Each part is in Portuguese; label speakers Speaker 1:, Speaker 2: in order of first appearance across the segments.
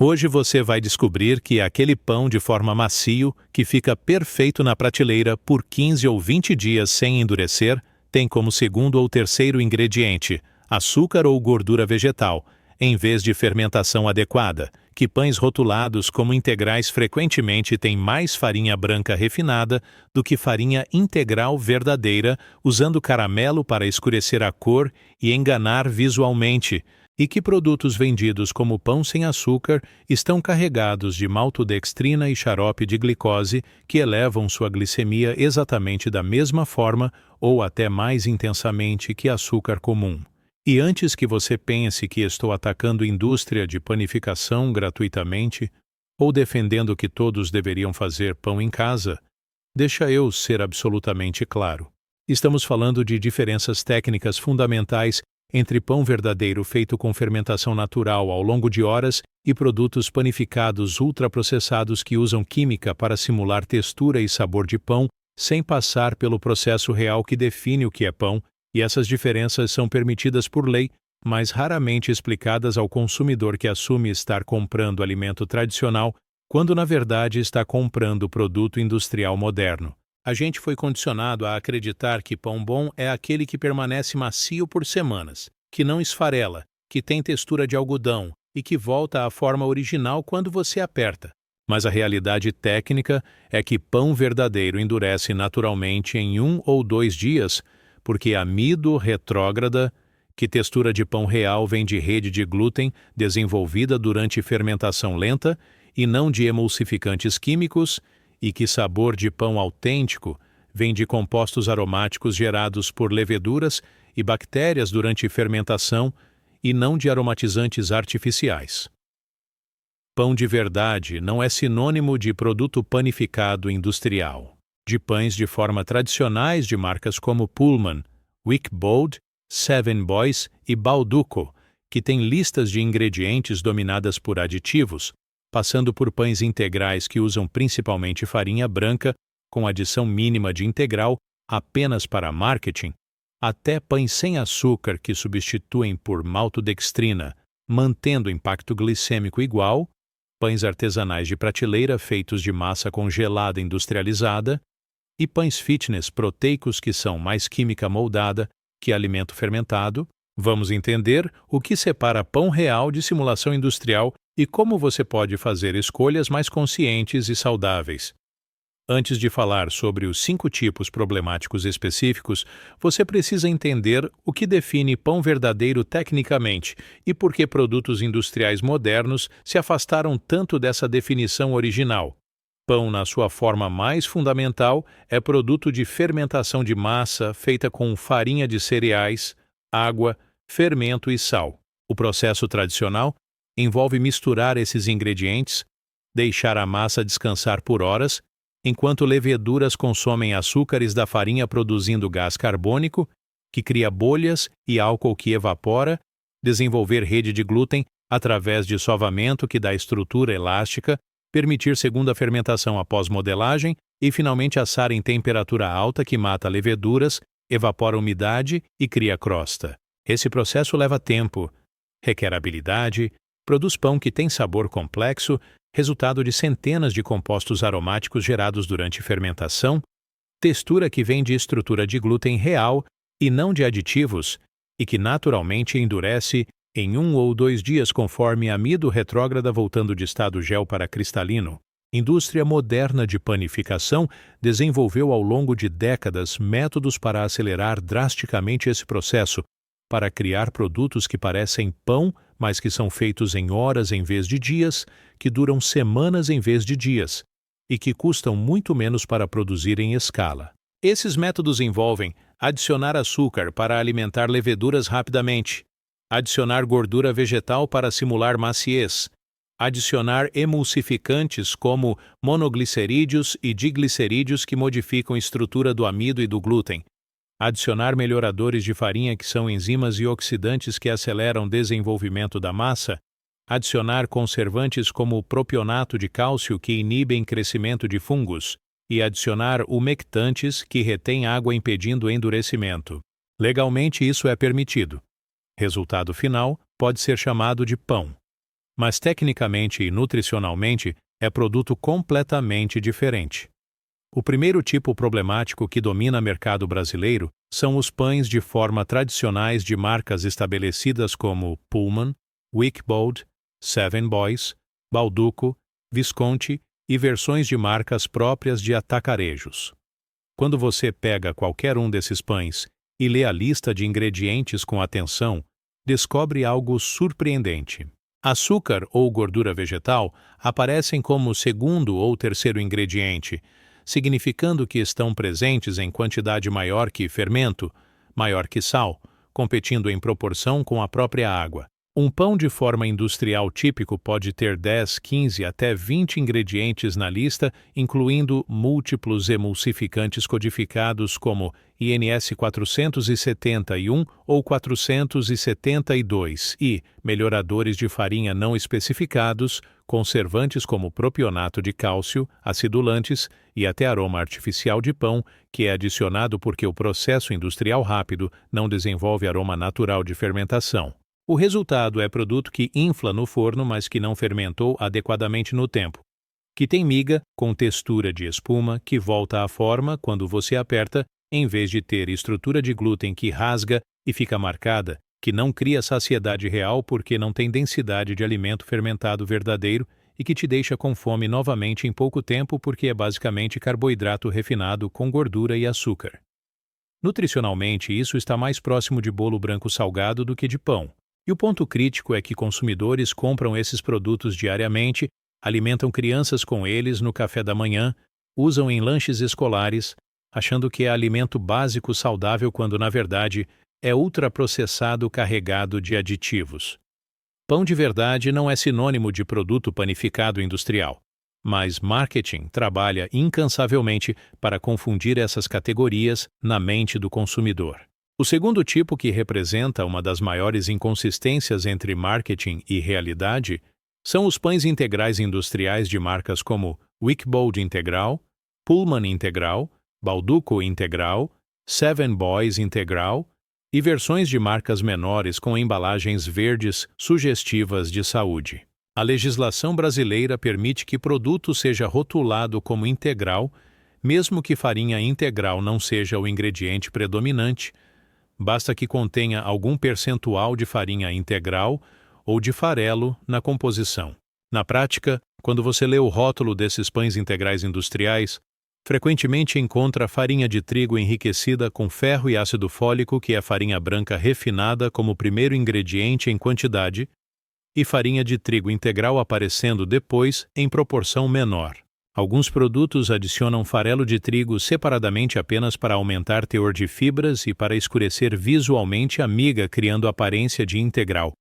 Speaker 1: Hoje você vai descobrir que aquele pão de forma macio, que fica perfeito na prateleira por 15 ou 20 dias sem endurecer, tem como segundo ou terceiro ingrediente açúcar ou gordura vegetal, em vez de fermentação adequada, que pães rotulados como integrais frequentemente têm mais farinha branca refinada do que farinha integral verdadeira, usando caramelo para escurecer a cor e enganar visualmente, e que produtos vendidos como pão sem açúcar estão carregados de maltodextrina e xarope de glicose que elevam sua glicemia exatamente da mesma forma ou até mais intensamente que açúcar comum. E antes que você pense que estou atacando indústria de panificação gratuitamente ou defendendo que todos deveriam fazer pão em casa, deixa eu ser absolutamente claro. Estamos falando de diferenças técnicas fundamentais entre pão verdadeiro feito com fermentação natural ao longo de horas e produtos panificados ultraprocessados que usam química para simular textura e sabor de pão sem passar pelo processo real que define o que é pão, e essas diferenças são permitidas por lei, mas raramente explicadas ao consumidor que assume estar comprando alimento tradicional, quando na verdade está comprando produto industrial moderno. A gente foi condicionado a acreditar que pão bom é aquele que permanece macio por semanas, que não esfarela, que tem textura de algodão e que volta à forma original quando você aperta. Mas a realidade técnica é que pão verdadeiro endurece naturalmente em 1 ou 2 dias, porque amido retrógrada, que textura de pão real vem de rede de glúten desenvolvida durante fermentação lenta e não de emulsificantes químicos, e que sabor de pão autêntico vem de compostos aromáticos gerados por leveduras e bactérias durante fermentação e não de aromatizantes artificiais. Pão de verdade não é sinônimo de produto panificado industrial. De pães de forma tradicionais de marcas como Pullman, Wickbold, Seven Boys e Balduco, que têm listas de ingredientes dominadas por aditivos, passando por pães integrais que usam principalmente farinha branca, com adição mínima de integral apenas para marketing, até pães sem açúcar que substituem por maltodextrina, mantendo impacto glicêmico igual, pães artesanais de prateleira feitos de massa congelada industrializada, e pães fitness proteicos que são mais química moldada que alimento fermentado. Vamos entender o que separa pão real de simulação industrial e como você pode fazer escolhas mais conscientes e saudáveis. Antes de falar sobre os 5 tipos problemáticos específicos, você precisa entender o que define pão verdadeiro tecnicamente e por que produtos industriais modernos se afastaram tanto dessa definição original. Pão, na sua forma mais fundamental, é produto de fermentação de massa feita com farinha de cereais, água, fermento e sal. O processo tradicional envolve misturar esses ingredientes, deixar a massa descansar por horas, enquanto leveduras consomem açúcares da farinha produzindo gás carbônico, que cria bolhas, e álcool que evapora, desenvolver rede de glúten através de sovamento que dá estrutura elástica, permitir segunda fermentação após modelagem e finalmente assar em temperatura alta que mata leveduras, evapora umidade e cria crosta. Esse processo leva tempo, requer habilidade, produz pão que tem sabor complexo, resultado de centenas de compostos aromáticos gerados durante fermentação, textura que vem de estrutura de glúten real e não de aditivos, e que naturalmente endurece em 1 ou 2 dias conforme amido retrógrada voltando de estado gel para cristalino. Indústria moderna de panificação desenvolveu ao longo de décadas métodos para acelerar drasticamente esse processo, para criar produtos que parecem pão, mas que são feitos em horas em vez de dias, que duram semanas em vez de dias, e que custam muito menos para produzir em escala. Esses métodos envolvem adicionar açúcar para alimentar leveduras rapidamente, adicionar gordura vegetal para simular maciez, adicionar emulsificantes como monoglicerídeos e diglicerídeos que modificam a estrutura do amido e do glúten, adicionar melhoradores de farinha que são enzimas e oxidantes que aceleram o desenvolvimento da massa, adicionar conservantes como o propionato de cálcio que inibem crescimento de fungos e adicionar umectantes que retêm água impedindo o endurecimento. Legalmente isso é permitido. Resultado final pode ser chamado de pão. mas tecnicamente e nutricionalmente é produto completamente diferente. O primeiro tipo problemático que domina o mercado brasileiro são os pães de forma tradicionais de marcas estabelecidas como Pullman, Wickbold, Seven Boys, Balduco, Visconti e versões de marcas próprias de atacarejos. Quando você pega qualquer um desses pães e lê a lista de ingredientes com atenção, descobre algo surpreendente. Açúcar ou gordura vegetal aparecem como segundo ou terceiro ingrediente, significando que estão presentes em quantidade maior que fermento, maior que sal, competindo em proporção com a própria água. Um pão de forma industrial típico pode ter 10, 15 até 20 ingredientes na lista, incluindo múltiplos emulsificantes codificados como INS 471 ou 472 e melhoradores de farinha não especificados, conservantes como propionato de cálcio, acidulantes e até aroma artificial de pão, que é adicionado porque o processo industrial rápido não desenvolve aroma natural de fermentação. O resultado é produto que infla no forno, mas que não fermentou adequadamente no tempo, que tem miga com textura de espuma que volta à forma quando você aperta, em vez de ter estrutura de glúten que rasga e fica marcada, que não cria saciedade real porque não tem densidade de alimento fermentado verdadeiro e que te deixa com fome novamente em pouco tempo porque é basicamente carboidrato refinado com gordura e açúcar. Nutricionalmente, isso está mais próximo de bolo branco salgado do que de pão. E o ponto crítico é que consumidores compram esses produtos diariamente, alimentam crianças com eles no café da manhã, usam em lanches escolares, achando que é alimento básico saudável quando, na verdade, é ultraprocessado carregado de aditivos. Pão de verdade não é sinônimo de produto panificado industrial, mas marketing trabalha incansavelmente para confundir essas categorias na mente do consumidor. O segundo tipo, que representa uma das maiores inconsistências entre marketing e realidade, são os pães integrais industriais de marcas como Wickbold Integral, Pullman Integral, Balduco Integral, Seven Boys Integral e versões de marcas menores com embalagens verdes sugestivas de saúde. A legislação brasileira permite que produto seja rotulado como integral, mesmo que farinha integral não seja o ingrediente predominante. Basta que contenha algum percentual de farinha integral ou de farelo na composição. Na prática, quando você lê o rótulo desses pães integrais industriais, frequentemente encontra farinha de trigo enriquecida com ferro e ácido fólico, que é farinha branca refinada como primeiro ingrediente em quantidade, e farinha de trigo integral aparecendo depois em proporção menor. Alguns produtos adicionam farelo de trigo separadamente apenas para aumentar teor de fibras e para escurecer visualmente a miga, criando aparência de integral.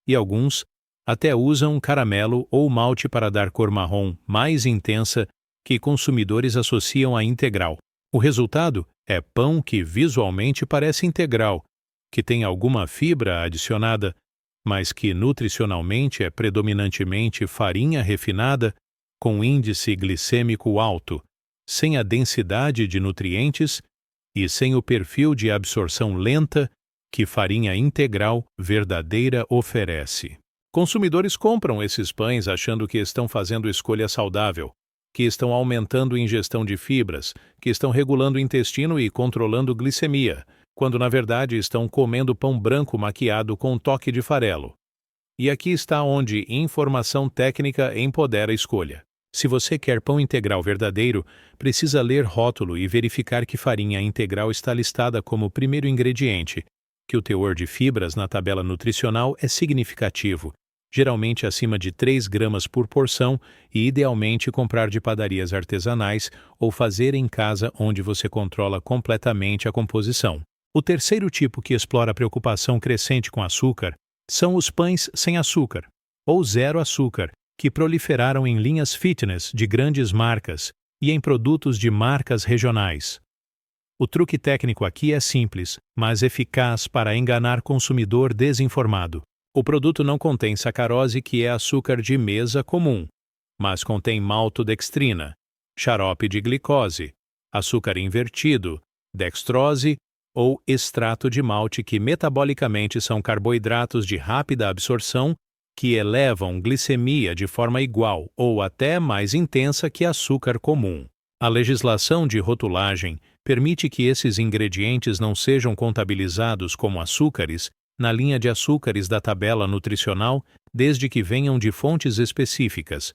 Speaker 1: E alguns até usam caramelo ou malte para dar cor marrom mais intensa que consumidores associam a integral. O resultado é pão que visualmente parece integral, que tem alguma fibra adicionada, mas que nutricionalmente é predominantemente farinha refinada, com índice glicêmico alto, sem a densidade de nutrientes e sem o perfil de absorção lenta que farinha integral verdadeira oferece. Consumidores compram esses pães achando que estão fazendo escolha saudável, que estão aumentando a ingestão de fibras, que estão regulando o intestino e controlando glicemia, quando na verdade estão comendo pão branco maquiado com um toque de farelo. E aqui está onde informação técnica empodera a escolha. Se você quer pão integral verdadeiro, precisa ler rótulo e verificar que farinha integral está listada como primeiro ingrediente, que o teor de fibras na tabela nutricional é significativo, geralmente acima de 3 gramas por porção, e idealmente comprar de padarias artesanais ou fazer em casa onde você controla completamente a composição. O terceiro tipo que explora a preocupação crescente com açúcar são os pães sem açúcar, ou zero açúcar, que proliferaram em linhas fitness de grandes marcas e em produtos de marcas regionais. O truque técnico aqui é simples, mas eficaz para enganar consumidor desinformado. O produto não contém sacarose, que é açúcar de mesa comum, mas contém maltodextrina, xarope de glicose, açúcar invertido, dextrose ou extrato de malte, que metabolicamente são carboidratos de rápida absorção que elevam glicemia de forma igual ou até mais intensa que açúcar comum. A legislação de rotulagem permite que esses ingredientes não sejam contabilizados como açúcares na linha de açúcares da tabela nutricional, desde que venham de fontes específicas.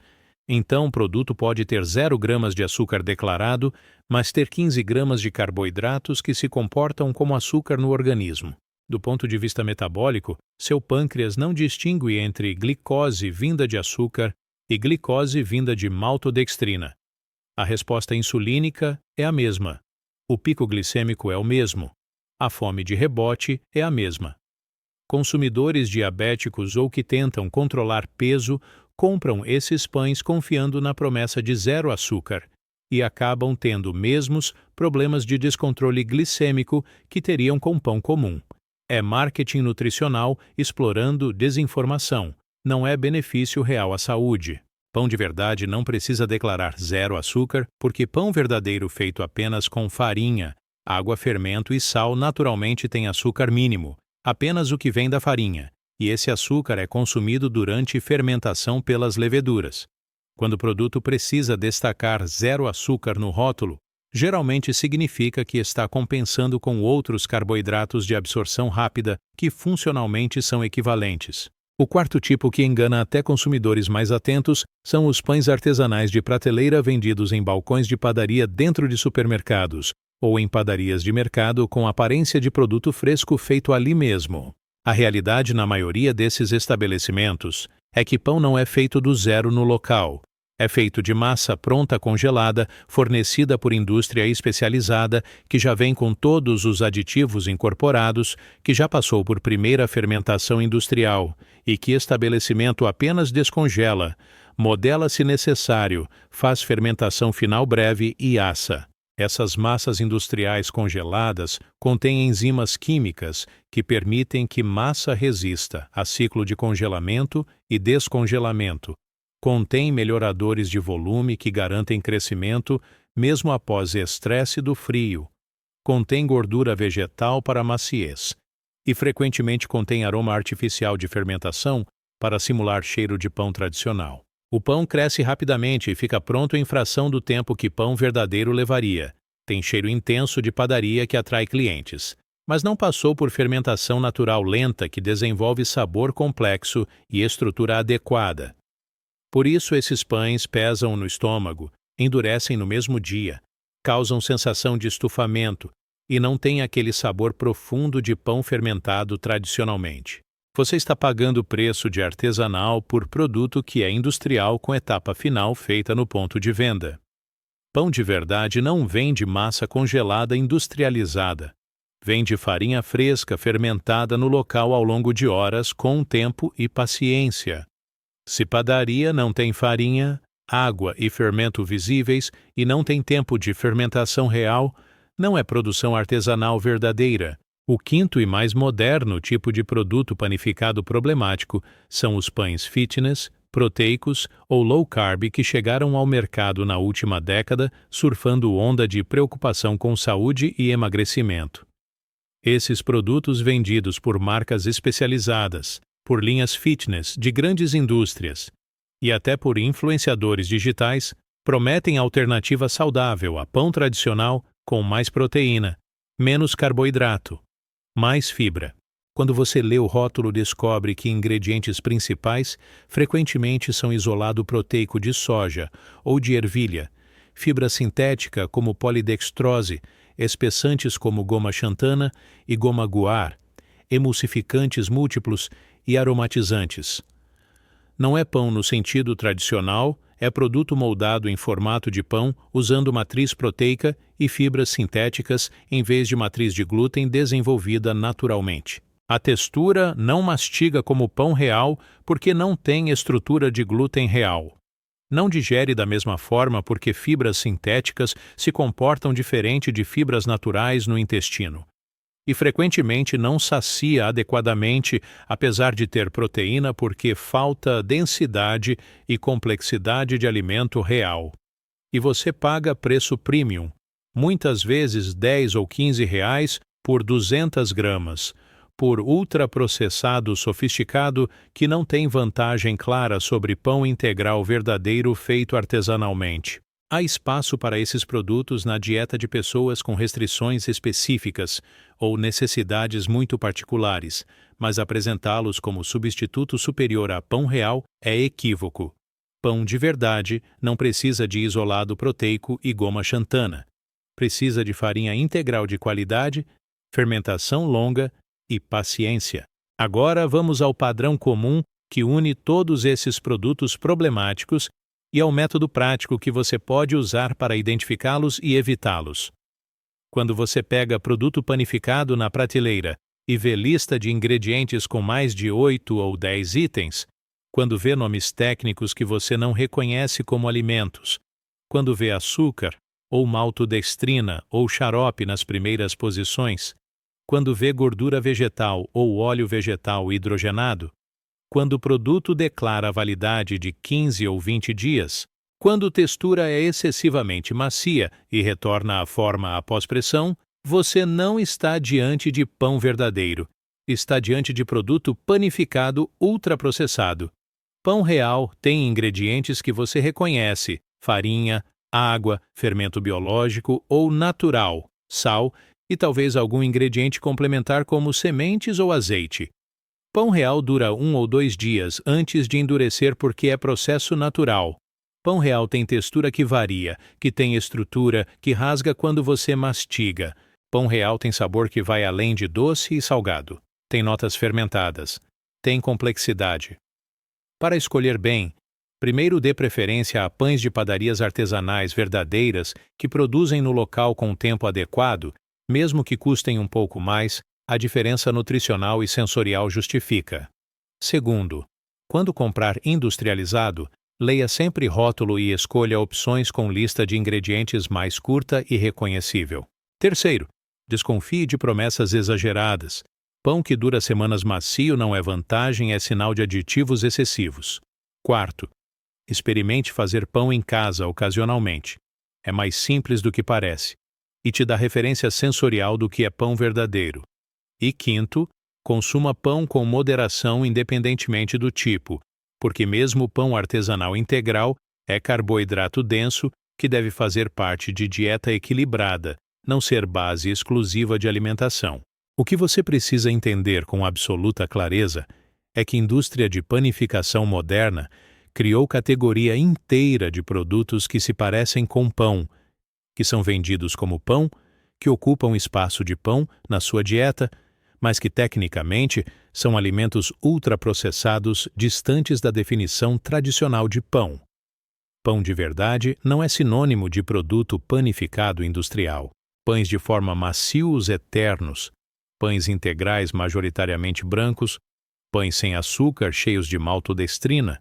Speaker 1: Então, o produto pode ter 0 gramas de açúcar declarado, mas ter 15 gramas de carboidratos que se comportam como açúcar no organismo. Do ponto de vista metabólico, seu pâncreas não distingue entre glicose vinda de açúcar e glicose vinda de maltodextrina. A resposta insulínica é a mesma. O pico glicêmico é o mesmo. A fome de rebote é a mesma. Consumidores diabéticos ou que tentam controlar peso compram esses pães confiando na promessa de 0 açúcar e acabam tendo mesmos problemas de descontrole glicêmico que teriam com pão comum. É marketing nutricional explorando desinformação, não é benefício real à saúde. Pão de verdade não precisa declarar 0 açúcar, porque pão verdadeiro feito apenas com farinha, água, fermento e sal naturalmente tem açúcar mínimo, apenas o que vem da farinha, e esse açúcar é consumido durante fermentação pelas leveduras. Quando o produto precisa destacar 0 açúcar no rótulo, geralmente significa que está compensando com outros carboidratos de absorção rápida que funcionalmente são equivalentes. O quarto tipo que engana até consumidores mais atentos são os pães artesanais de prateleira vendidos em balcões de padaria dentro de supermercados ou em padarias de mercado com aparência de produto fresco feito ali mesmo. A realidade na maioria desses estabelecimentos é que pão não é feito do zero no local. É feito de massa pronta congelada, fornecida por indústria especializada, que já vem com todos os aditivos incorporados, que já passou por primeira fermentação industrial e que estabelecimento apenas descongela, modela se necessário, faz fermentação final breve e assa. Essas massas industriais congeladas contêm enzimas químicas que permitem que massa resista a ciclo de congelamento e descongelamento. Contém melhoradores de volume que garantem crescimento mesmo após estresse do frio. Contém gordura vegetal para maciez. E frequentemente contém aroma artificial de fermentação para simular cheiro de pão tradicional. O pão cresce rapidamente e fica pronto em fração do tempo que pão verdadeiro levaria. Tem cheiro intenso de padaria que atrai clientes, mas não passou por fermentação natural lenta que desenvolve sabor complexo e estrutura adequada. Por isso, esses pães pesam no estômago, endurecem no mesmo dia, causam sensação de estufamento e não têm aquele sabor profundo de pão fermentado tradicionalmente. Você está pagando o preço de artesanal por produto que é industrial com etapa final feita no ponto de venda. Pão de verdade não vem de massa congelada industrializada. Vem de farinha fresca fermentada no local ao longo de horas com tempo e paciência. Se padaria não tem farinha, água e fermento visíveis e não tem tempo de fermentação real, não é produção artesanal verdadeira. O quinto e mais moderno tipo de produto panificado problemático são os pães fitness, proteicos ou low carb que chegaram ao mercado na última década, surfando onda de preocupação com saúde e emagrecimento. Esses produtos vendidos por marcas especializadas, por linhas fitness de grandes indústrias e até por influenciadores digitais, prometem alternativa saudável a pão tradicional com mais proteína, menos carboidrato, mais fibra. Quando você lê o rótulo, descobre que ingredientes principais frequentemente são isolado proteico de soja ou de ervilha, fibra sintética como polidextrose, espessantes como goma xantana e goma guar, emulsificantes múltiplos e aromatizantes. Não é pão no sentido tradicional, é produto moldado em formato de pão usando matriz proteica e fibras sintéticas em vez de matriz de glúten desenvolvida naturalmente. A textura não mastiga como pão real porque não tem estrutura de glúten real. Não digere da mesma forma porque fibras sintéticas se comportam diferente de fibras naturais no intestino. E frequentemente não sacia adequadamente, apesar de ter proteína, porque falta densidade e complexidade de alimento real. E você paga preço premium, muitas vezes R$10 ou R$15 por 200 gramas, por ultraprocessado sofisticado que não tem vantagem clara sobre pão integral verdadeiro feito artesanalmente. Há espaço para esses produtos na dieta de pessoas com restrições específicas ou necessidades muito particulares, mas apresentá-los como substituto superior a pão real é equívoco. Pão de verdade não precisa de isolado proteico e goma xantana. Precisa de farinha integral de qualidade, fermentação longa e paciência. Agora vamos ao padrão comum que une todos esses produtos problemáticos e ao método prático que você pode usar para identificá-los e evitá-los. Quando você pega produto panificado na prateleira e vê lista de ingredientes com mais de 8 ou 10 itens, quando vê nomes técnicos que você não reconhece como alimentos, quando vê açúcar, ou maltodestrina ou xarope nas primeiras posições, quando vê gordura vegetal ou óleo vegetal hidrogenado, quando o produto declara a validade de 15 ou 20 dias, quando a textura é excessivamente macia e retorna à forma após pressão, você não está diante de pão verdadeiro. Está diante de produto panificado ultraprocessado. Pão real tem ingredientes que você reconhece: farinha, água, fermento biológico ou natural, sal e talvez algum ingrediente complementar como sementes ou azeite. Pão real dura 1 ou 2 dias antes de endurecer porque é processo natural. Pão real tem textura que varia, que tem estrutura, que rasga quando você mastiga. Pão real tem sabor que vai além de doce e salgado. Tem notas fermentadas. Tem complexidade. Para escolher bem, primeiro dê preferência a pães de padarias artesanais verdadeiras que produzem no local com tempo adequado, mesmo que custem um pouco mais, a diferença nutricional e sensorial justifica. Segundo, quando comprar industrializado, leia sempre rótulo e escolha opções com lista de ingredientes mais curta e reconhecível. Terceiro, desconfie de promessas exageradas. Pão que dura semanas macio não é vantagem, é sinal de aditivos excessivos. Quarto, experimente fazer pão em casa ocasionalmente. É mais simples do que parece e te dá referência sensorial do que é pão verdadeiro. E quinto, consuma pão com moderação independentemente do tipo, porque mesmo o pão artesanal integral é carboidrato denso que deve fazer parte de dieta equilibrada, não ser base exclusiva de alimentação. O que você precisa entender com absoluta clareza é que a indústria de panificação moderna criou categoria inteira de produtos que se parecem com pão, que são vendidos como pão, que ocupam espaço de pão na sua dieta, mas que tecnicamente são alimentos ultraprocessados distantes da definição tradicional de pão. Pão de verdade não é sinônimo de produto panificado industrial. Pães de forma macios eternos, pães integrais majoritariamente brancos, pães sem açúcar cheios de maltodestrina,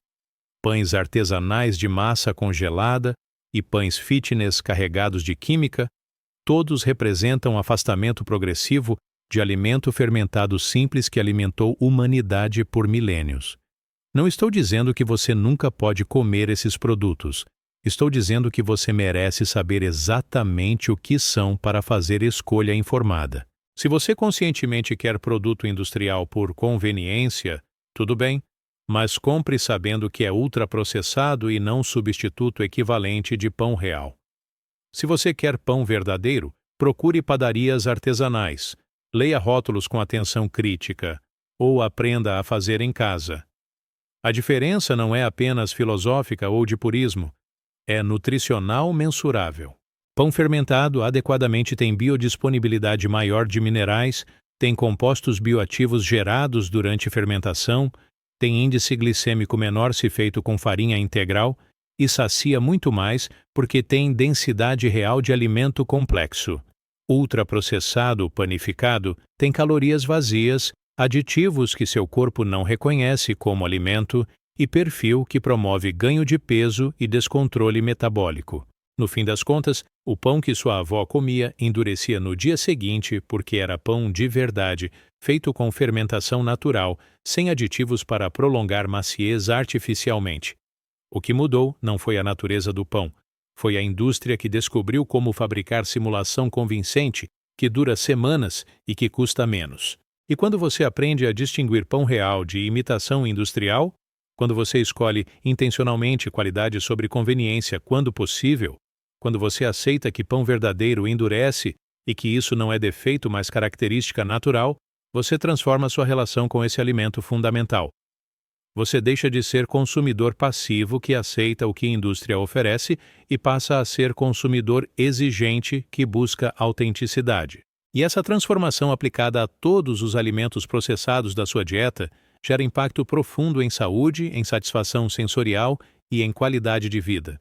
Speaker 1: pães artesanais de massa congelada e pães fitness carregados de química, todos representam afastamento progressivo de alimento fermentado simples que alimentou humanidade por milênios. Não estou dizendo que você nunca pode comer esses produtos. Estou dizendo que você merece saber exatamente o que são para fazer escolha informada. Se você conscientemente quer produto industrial por conveniência, tudo bem, mas compre sabendo que é ultraprocessado e não substituto equivalente de pão real. Se você quer pão verdadeiro, procure padarias artesanais. Leia rótulos com atenção crítica, ou aprenda a fazer em casa. A diferença não é apenas filosófica ou de purismo, é nutricional mensurável. Pão fermentado adequadamente tem biodisponibilidade maior de minerais, tem compostos bioativos gerados durante fermentação, tem índice glicêmico menor se feito com farinha integral e sacia muito mais porque tem densidade real de alimento complexo. Ultraprocessado panificado tem calorias vazias, aditivos que seu corpo não reconhece como alimento e perfil que promove ganho de peso e descontrole metabólico. No fim das contas, o pão que sua avó comia endurecia no dia seguinte porque era pão de verdade, feito com fermentação natural, sem aditivos para prolongar maciez artificialmente. O que mudou não foi a natureza do pão, foi a indústria que descobriu como fabricar simulação convincente, que dura semanas e que custa menos. E quando você aprende a distinguir pão real de imitação industrial, quando você escolhe intencionalmente qualidade sobre conveniência quando possível, quando você aceita que pão verdadeiro endurece e que isso não é defeito, mas característica natural, você transforma sua relação com esse alimento fundamental. Você deixa de ser consumidor passivo que aceita o que a indústria oferece e passa a ser consumidor exigente que busca autenticidade. E essa transformação aplicada a todos os alimentos processados da sua dieta gera impacto profundo em saúde, em satisfação sensorial e em qualidade de vida.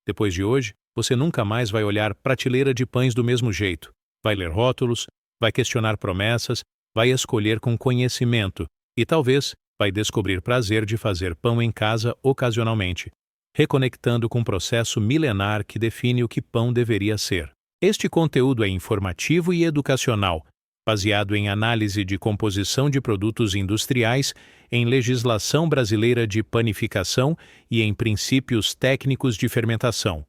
Speaker 1: Depois de hoje, você nunca mais vai olhar prateleira de pães do mesmo jeito. Vai ler rótulos, vai questionar promessas, vai escolher com conhecimento e talvez vai descobrir prazer de fazer pão em casa ocasionalmente, reconectando com o processo milenar que define o que pão deveria ser. Este conteúdo é informativo e educacional, baseado em análise de composição de produtos industriais, em legislação brasileira de panificação e em princípios técnicos de fermentação.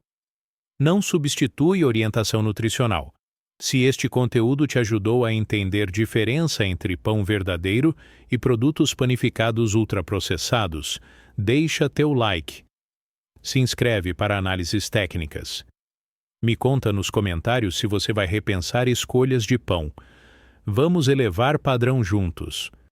Speaker 1: Não substitui orientação nutricional. Se este conteúdo te ajudou a entender diferença entre pão verdadeiro e produtos panificados ultraprocessados, deixa teu like. Se inscreve para análises técnicas. Me conta nos comentários se você vai repensar escolhas de pão. Vamos elevar padrão juntos.